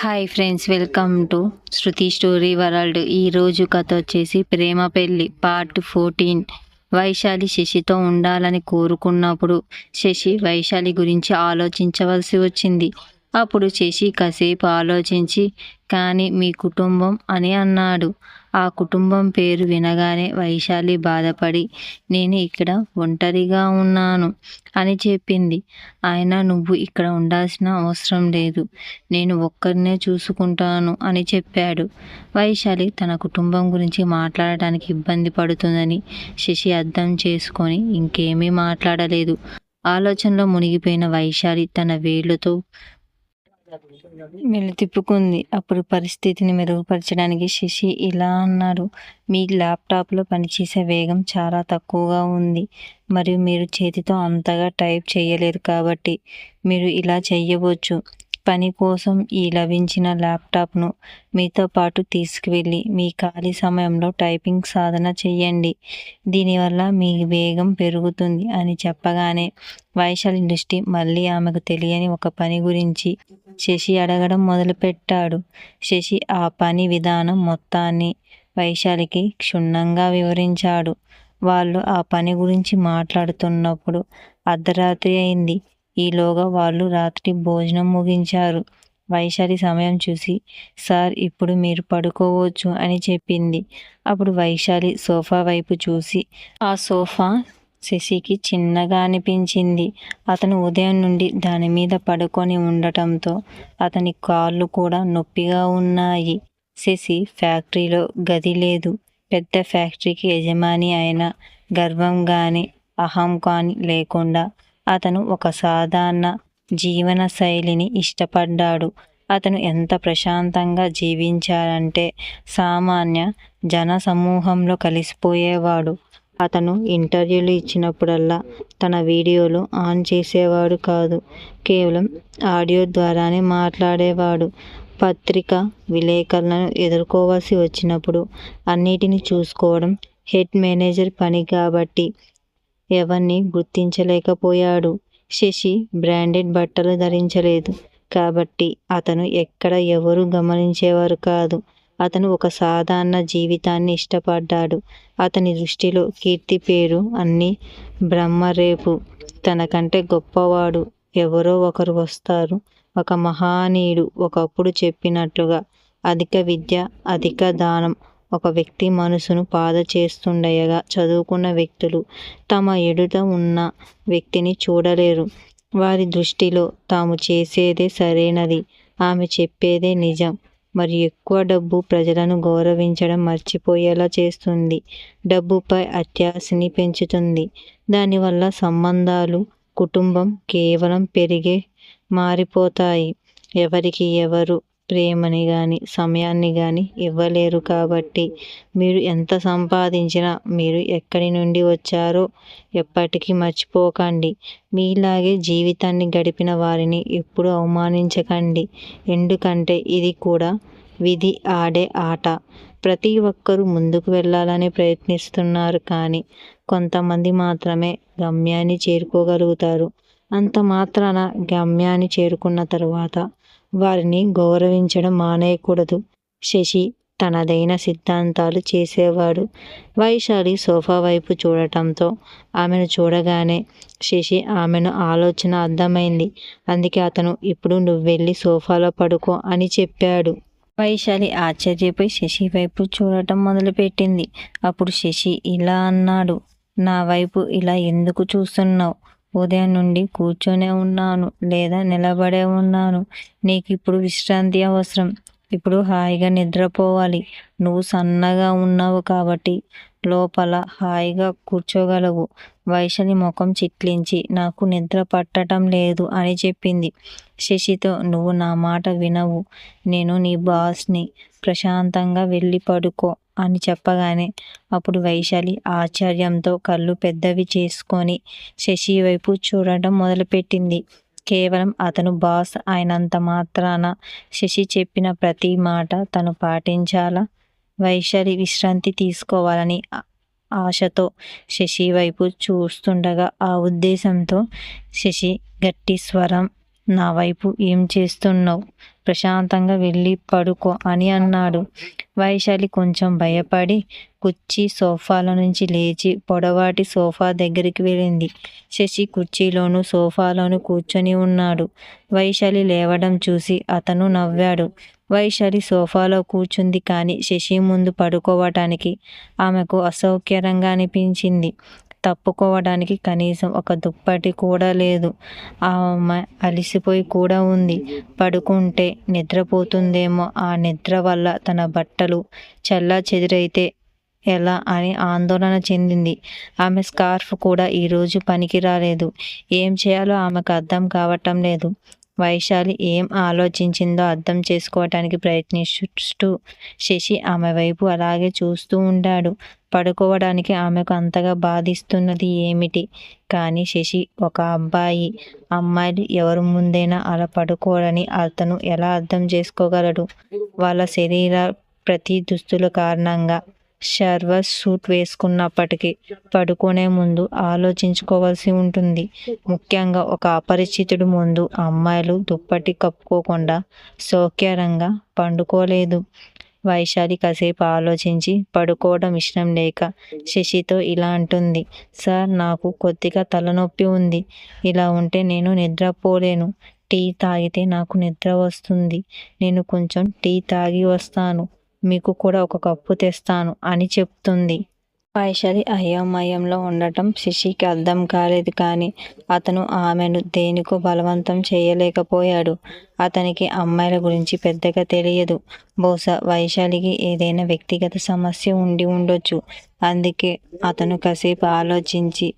Hi friends, welcome to Shruti story world. ఈరోజు కథ వచ్చేసి ప్రేమ పెళ్ళి పార్ట్ 14. వైశాలి శశితో ఉండాలని కోరుకున్నప్పుడు శశి వైశాలి గురించి ఆలోచించవలసి వచ్చింది. అప్పుడు శశి కాసేపు ఆలోచించి, కానీ మీ కుటుంబం అని అన్నాడు. ఆ కుటుంబం పేరు వినగానే వైశాలి బాధపడి, నేను ఇక్కడ ఒంటరిగా ఉన్నాను అని చెప్పింది. అయినా నువ్వు ఇక్కడ ఉండాల్సిన అవసరం లేదు, నేను ఒక్కరినే చూసుకుంటాను అని చెప్పాడు. వైశాలి తన కుటుంబం గురించి మాట్లాడటానికి ఇబ్బంది పడుతుందని శశి అర్థం చేసుకొని ఇంకేమీ మాట్లాడలేదు. ఆలోచనలో మునిగిపోయిన వైశాలి తన వేళ్లతో తిప్పుకుంది. అప్పుడు పరిస్థితిని మెరుగుపరచడానికి శశి ఇలా అన్నాడు, మీ ల్యాప్టాప్లో పనిచేసే వేగం చాలా తక్కువగా ఉంది, మరియు మీరు చేతితో అంతగా టైప్ చేయలేరు, కాబట్టి మీరు ఇలా చేయవచ్చు. పని కోసం ఈ లభించిన ల్యాప్టాప్ను మీతో పాటు తీసుకువెళ్ళి మీ ఖాళీ సమయంలో టైపింగ్ సాధన చేయండి. దీనివల్ల మీ వేగం పెరుగుతుంది అని చెప్పగానే వైశాలి దృష్టి మళ్ళీ ఆమెకు తెలియని ఒక పని గురించి శశి అడగడం మొదలుపెట్టాడు. శశి ఆ పని విధానం మొత్తాన్ని వైశాలికి క్షుణ్ణంగా వివరించాడు. వాళ్ళు ఆ పని గురించి మాట్లాడుతున్నప్పుడు అర్ధరాత్రి అయింది. ఈలోగా వాళ్ళు రాత్రి భోజనం ముగించారు. వైశాలి సమయం చూసి, సార్, ఇప్పుడు మీరు పడుకోవచ్చు అని చెప్పింది. అప్పుడు వైశాలి సోఫా వైపు చూసి, ఆ సోఫా శశికి చిన్నగా అనిపించింది. అతను ఉదయం నుండి దాని మీద పడుకొని ఉండటంతో అతని కాళ్ళు కూడా నొప్పిగా ఉన్నాయి. శశి ఫ్యాక్టరీలో గది లేదు. పెద్ద ఫ్యాక్టరీకి యజమాని అయిన గర్వం కానీ అహం కానీ లేకుండా అతను ఒక సాధారణ జీవన శైలిని ఇష్టపడ్డాడు. అతను ఎంత ప్రశాంతంగా జీవించాలంటే సామాన్య జన సమూహంలో కలిసిపోయేవాడు. అతను ఇంటర్వ్యూలు ఇచ్చినప్పుడల్లా తన వీడియోలు ఆన్ చేసేవాడు కాదు, కేవలం ఆడియో ద్వారానే మాట్లాడేవాడు. పత్రిక విలేకరులను ఎదుర్కోవాల్సి వచ్చినప్పుడు అన్నిటినీ చూసుకోవడం హెడ్ మేనేజర్ పని కాబట్టి ఎవరిని గుర్తించలేకపోయాడు. శశి బ్రాండెడ్ బట్టలు ధరించలేదు కాబట్టి అతను ఎక్కడ ఎవరు గమనించేవారు కాదు. అతను ఒక సాధారణ జీవితాన్ని ఇష్టపడ్డాడు. అతని దృష్టిలో కీర్తి, పేరు అన్నీ బ్రహ్మరేపు. తనకంటే గొప్పవాడు ఎవరో ఒకరు వస్తారు. ఒక మహనీయుడు ఒకప్పుడు చెప్పినట్లుగా, అధిక విద్య అధిక దానం ఒక వ్యక్తి మనసును బాధ చేస్తుండగా చదువుకున్న వ్యక్తులు తమ ఎదుట ఉన్న వ్యక్తిని చూడలేరు. వారి దృష్టిలో తాము చేసేదే సరైనది, ఆమె చెప్పేదే నిజం. మరియు ఎక్కువ డబ్బు ప్రజలను గౌరవించడం మర్చిపోయేలా చేస్తుంది. డబ్బుపై అత్యాశని పెంచుతుంది. దానివల్ల సంబంధాలు, కుటుంబం కేవలం పెరిగే మారిపోతాయి. ఎవరికి ఎవరు ప్రేమని కానీ సమయాన్ని కానీ ఇవ్వలేరు. కాబట్టి మీరు ఎంత సంపాదించినా మీరు ఎక్కడి నుండి వచ్చారో ఎప్పటికీ మర్చిపోకండి. మీలాగే జీవితాన్ని గడిపిన వారిని ఎప్పుడు అవమానించకండి, ఎందుకంటే ఇది కూడా విధి ఆడే ఆట. ప్రతి ఒక్కరూ ముందుకు వెళ్ళాలని ప్రయత్నిస్తున్నారు, కానీ కొంతమంది మాత్రమే గమ్యాన్ని చేరుకోగలుగుతారు. అంత మాత్రాన గమ్యాన్ని చేరుకున్న తరువాత వారిని గౌరవించడం మానేయకూడదు. శశి తనదైన సిద్ధాంతాలు చేసేవాడు. వైశాలి సోఫా వైపు చూడటంతో ఆమెను చూడగానే శశి ఆమెను ఆలోచన అర్థమైంది. అందుకే అతను, ఇప్పుడు నువ్వు వెళ్ళి సోఫాలో పడుకో అని చెప్పాడు. వైశాలి ఆశ్చర్యపోయి శశి వైపు చూడటం మొదలుపెట్టింది. అప్పుడు శశి ఇలా అన్నాడు, నా వైపు ఇలా ఎందుకు చూస్తున్నావు? ఉదయం నుండి కూర్చొనే ఉన్నాను లేదా నిలబడే ఉన్నాను. నీకు ఇప్పుడు విశ్రాంతి అవసరం. ఇప్పుడు హాయిగా నిద్రపోవాలి. నువ్వు సన్నగా ఉన్నావు కాబట్టి లోపల హాయిగా కూర్చోగలవు. వైశాలి ముఖం చిట్లించి, నాకు నిద్ర పట్టడం లేదు అని చెప్పింది. శశితో, నువ్వు నా మాట వినవు, నేను నీ బాస్ని, ప్రశాంతంగా వెళ్ళి పడుకో అని చెప్పగానే అప్పుడు వైశాలి ఆశ్చర్యంతో కళ్ళు పెద్దవి చేసుకొని శశి వైపు చూడటం మొదలుపెట్టింది. కేవలం అతను బాస్ అయినంత మాత్రాన శశి చెప్పిన ప్రతి మాట తను పాటించాలా? వైశాలి విశ్రాంతి తీసుకోవాలని ఆశతో శశి వైపు చూస్తుండగా, ఆ ఉద్దేశంతో శశి గట్టి స్వరం నా వైపు ఏం చేస్తున్నావు? ప్రశాంతంగా వెళ్ళి పడుకో అని అన్నాడు. వైశాలి కొంచెం భయపడి కుర్చీ సోఫాల నుంచి లేచి పొడవాటి సోఫా దగ్గరికి వెళ్ళింది. శశి కుర్చీలోనూ సోఫాలోనూ కూర్చొని ఉన్నాడు. వైశాలి లేవడం చూసి అతను నవ్వాడు. వైశాలి సోఫాలో కూర్చుంది కానీ శశి ముందు పడుకోవటానికి ఆమెకు అసౌకర్యంగా అనిపించింది. తప్పుకోవడానికి కనీసం ఒక దుప్పటి కూడా లేదు. ఆమె అలిసిపోయి కూడా ఉంది. పడుకుంటే నిద్రపోతుందేమో, ఆ నిద్ర వల్ల తన బట్టలు చెల్లాచెదురైతే ఎలా అని ఆందోళన చెందింది. ఆమె స్కార్ఫ్ కూడా ఈరోజు పనికి రాలేదు. ఏం చేయాలో ఆమెకు అర్థం కావటం లేదు. వైశాలి ఏం ఆలోచించిందో అర్థం చేసుకోవటానికి ప్రయత్నిస్తూ శశి ఆమె వైపు అలాగే చూస్తూ ఉండాడు. పడుకోవడానికి ఆమెకు అంతగా బాధిస్తున్నది ఏమిటి? కానీ శశి ఒక అబ్బాయి. అమ్మాయిలు ఎవరి ముందైనా అలా పడుకోరని అతను ఎలా అర్థం చేసుకోగలడు? వాళ్ళ శరీర ప్రతి దుస్తుల కారణంగా షర్వర్ సూట్ వేసుకున్నప్పటికీ పడుకునే ముందు ఆలోచించుకోవాల్సి ఉంటుంది. ముఖ్యంగా ఒక అపరిచితుడి ముందు అమ్మాయిలు దుప్పటి కప్పుకోకుండా సౌకర్యంగా పండుకోలేదు. వైశాలి కాసేపు ఆలోచించి పడుకోవడం ఇష్టం లేక శశితో ఇలా అంటుంది. సార్, నాకు కొద్దిగా తలనొప్పి ఉంది. ఇలా ఉంటే నేను నిద్రపోలేను. టీ తాగితే నాకు నిద్ర వస్తుంది. నేను కొంచెం టీ తాగి వస్తాను. మీకు కూడా ఒక కప్పు తెస్తాను అని చెప్తుంది. వైశాలి అయోమయంలో ఉండటం శశికి అర్థం కాలేదు. కానీ అతను ఆమెను దేనికో బలవంతం చేయలేకపోయాడు. అతనికి అమ్మాయిల గురించి పెద్దగా తెలియదు. బహుశా వైశాలికి ఏదైనా వ్యక్తిగత సమస్య ఉండి ఉండొచ్చు. అందుకే అతను కాసేపు ఆలోచించి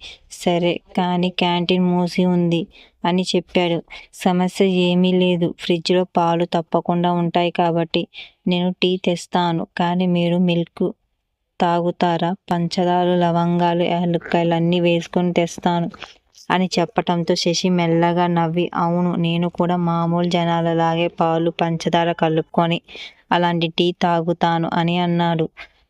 సరే కానీ క్యాంటీన్ మూసి ఉంది అని చెప్పాడు. సమస్య ఏమీ లేదు. ఫ్రిడ్జ్లో పాలు తప్పకుండా ఉంటాయి కాబట్టి నేను టీ తెస్తాను. కానీ మీరు మిల్క్ తాగుతారా? పంచదార, లవంగాలు, యాలక్కాయలు అన్నీ వేసుకొని తెస్తాను అని చెప్పటంతో శశి మెల్లగా నవ్వి అవును, నేను కూడా మామూలు జనాలలాగే పాలు, పంచదార కలుపుకొని అలాంటి టీ తాగుతాను అని అన్నాడు.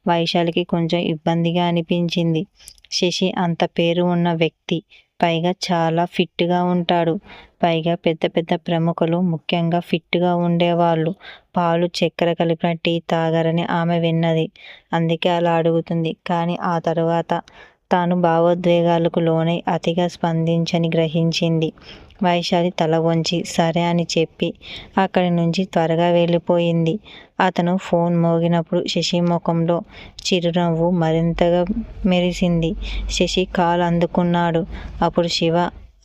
వైశాలికి కొంచెం ఇబ్బందిగా అనిపించింది. శశి అంత పేరు ఉన్న వ్యక్తి, పైగా చాలా ఫిట్గా ఉంటాడు. పైగా పెద్ద పెద్ద ప్రముఖులు ముఖ్యంగా ఫిట్గా ఉండేవాళ్ళు పాలు, చక్కెర కలిపిన టీ తాగరని ఆమె విన్నది. అందుకే అలా అడుగుతుంది. కానీ ఆ తరువాత తాను భావోద్వేగాలకు లోనై అతిగా స్పందించని గ్రహించింది. వైశాలి తల వంచి సరే అని చెప్పి అక్కడి నుంచి త్వరగా వెళ్ళిపోయింది. అతను ఫోన్ మోగినప్పుడు శశి ముఖంలో చిరునవ్వు మరింతగా మెరిసింది. శశి కాల్ అందుకున్నాడు. అప్పుడు శివ,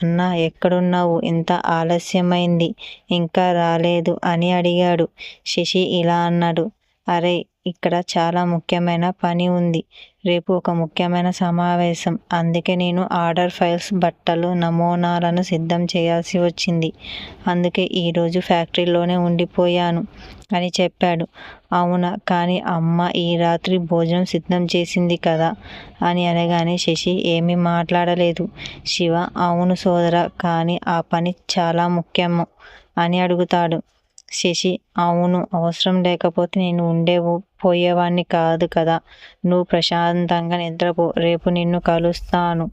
అన్నా ఎక్కడున్నావు? ఇంత ఆలస్యమైంది, ఇంకా రాలేదు అని అడిగాడు. శశి ఇలా అన్నాడు. అరే, ఇక్కడ చాలా ముఖ్యమైన పని ఉంది. రేపు ఒక ముఖ్యమైన సమావేశం. అందుకే నేను ఆర్డర్ ఫైల్స్, బట్టలు, నమూనాలను సిద్ధం చేయాల్సి వచ్చింది. అందుకే ఈరోజు ఫ్యాక్టరీలోనే ఉండిపోయాను అని చెప్పాడు. అవునా, కానీ అమ్మ ఈ రాత్రి భోజనం సిద్ధం చేసింది కదా అని అనగానే శశి ఏమీ మాట్లాడలేదు. శివ, అవును సోదరా, కానీ ఆ పని చాలా ముఖ్యము అని అడుగుతాడు. శశి, అవును, అవసరం లేకపోతే నేను పోయేవాణ్ణి కాదు కదా. నువ్వు ప్రశాంతంగా నిద్రపో, రేపు నిన్ను కలుస్తాను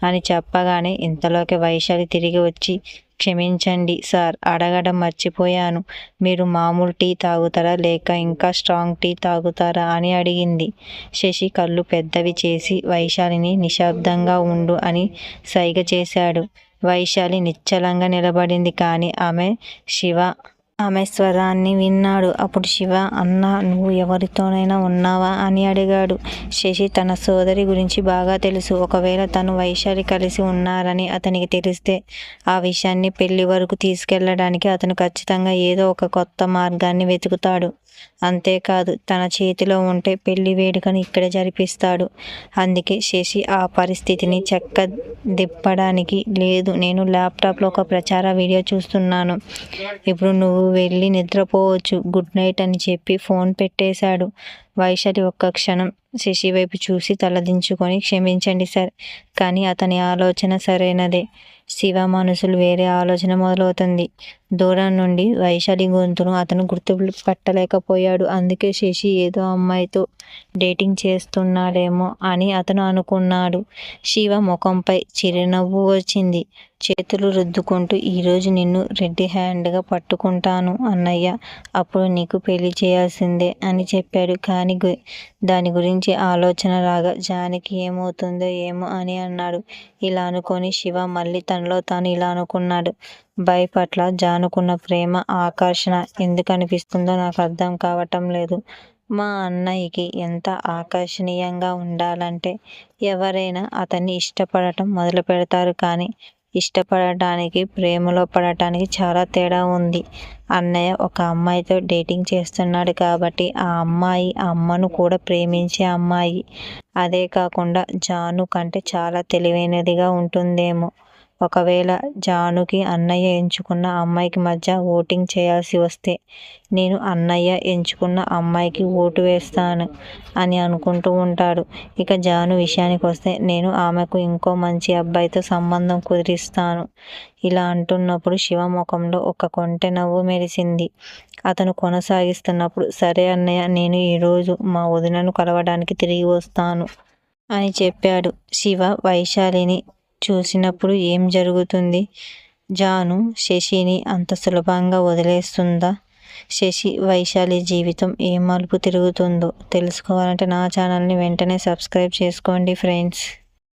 అని చెప్పగానే ఇంతలోకి వైశాలి తిరిగి వచ్చి క్షమించండి సార్, అడగడం మర్చిపోయాను. మీరు మామూలు టీ తాగుతారా లేక ఇంకా స్ట్రాంగ్ టీ తాగుతారా అని అడిగింది. శశి కళ్ళు పెద్దవి చేసి వైశాలిని నిశ్శబ్దంగా ఉండు అని సైగ చేశాడు. వైశాలి నిశ్చలంగా నిలబడింది. కానీ ఆమె స్వరాన్ని విన్నాడు. అప్పుడు శివ, అన్నా, నువ్వు ఎవరితోనైనా ఉన్నావా అని అడిగాడు. శశి తన సోదరి గురించి బాగా తెలుసు. ఒకవేళ తను వైశాలి కలిసి ఉన్నారని అతనికి తెలిస్తే ఆ విషయాన్ని పెళ్లి వరకు తీసుకెళ్లడానికి అతను ఖచ్చితంగా ఏదో ఒక కొత్త మార్గాన్ని వెతుకుతాడు. అంతేకాదు, తన చేతిలో ఉంటే పెళ్లి వేడుకను ఇక్కడే జరిపిస్తాడు. అందుకే శశి ఆ పరిస్థితిని చక్కదిప్పడానికి లేదు, నేను ల్యాప్టాప్లో ఒక ప్రచార వీడియో చూస్తున్నాను. ఇప్పుడు నువ్వు వెళ్ళి నిద్రపోవచ్చు. గుడ్ నైట్ అని చెప్పి ఫోన్ పెట్టేశాడు. వైశాలి ఒక్క క్షణం శశి వైపు చూసి తలదించుకొని క్షమించండి సార్, కానీ అతని ఆలోచన సరైనదే. శివ మనసులు వేరే ఆలోచన మొదలవుతుంది. దూరం నుండి వైశాలి గొంతును అతను గుర్తుపట్టలేకపోయాడు. అందుకే శశి ఏదో అమ్మాయితో డేటింగ్ చేస్తున్నాడేమో అని అతను అనుకున్నాడు. శివ ముఖంపై చిరునవ్వు వచ్చింది. చేతులు రుద్దుకుంటూ ఈరోజు నిన్ను రెడ్డి హ్యాండ్గా పట్టుకుంటాను అన్నయ్య, అప్పుడు నీకు పెళ్లి చేయాల్సిందే అని చెప్పాడు. కానీ దాని గురించి ఆలోచన రాగా జానకి ఏమవుతుందో ఏమో అని అన్నాడు. ఇలా అనుకొని శివ మళ్ళీ తనలో తాను ఇలా అనుకున్నాడు. బాయ్ పట్ల జానుకున్న ప్రేమ, ఆకర్షణ ఎందుకు అనిపిస్తుందో నాకు అర్థం కావటం లేదు. మా అన్నయ్యకి ఎంత ఆకర్షణీయంగా ఉండాలంటే ఎవరైనా అతన్ని ఇష్టపడటం మొదలు పెడతారు. కానీ ఇష్టపడటానికి, ప్రేమలో పడటానికి చాలా తేడా ఉంది. అన్నయ్య ఒక అమ్మాయితో డేటింగ్ చేస్తున్నాడు కాబట్టి ఆ అమ్మాయి అమ్మను కూడా ప్రేమించే అమ్మాయి. అదే కాకుండా జాను కంటే చాలా తెలివైనదిగా ఉంటుందేమో. ఒకవేళ జానుకి అన్నయ్య ఎంచుకున్న అమ్మాయికి మధ్య ఓటింగ్ చేయాల్సి వస్తే నేను అన్నయ్య ఎంచుకున్న అమ్మాయికి ఓటు వేస్తాను అని అనుకుంటూ ఉంటాడు. ఇక జాను విషయానికి వస్తే నేను ఆమెకు ఇంకో మంచి అబ్బాయితో సంబంధం కుదిరిస్తాను. ఇలా అంటున్నప్పుడు శివ ముఖంలో ఒక కొంటె నవ్వు మెరిసింది. అతను కొనసాగిస్తున్నప్పుడు సరే అన్నయ్య, నేను ఈరోజు మా వదినను కలవడానికి తిరిగి వస్తాను అని చెప్పాడు. శివ వైశాలిని చూసినప్పుడు ఏం జరుగుతుంది? జాను శశిని అంత సులభంగా వదిలేస్తుందా? శశి వైశాలి జీవితం ఏ మలుపు తిరుగుతుందో తెలుసుకోవాలంటే నా ఛానల్ని వెంటనే సబ్స్క్రైబ్ చేసుకోండి ఫ్రెండ్స్.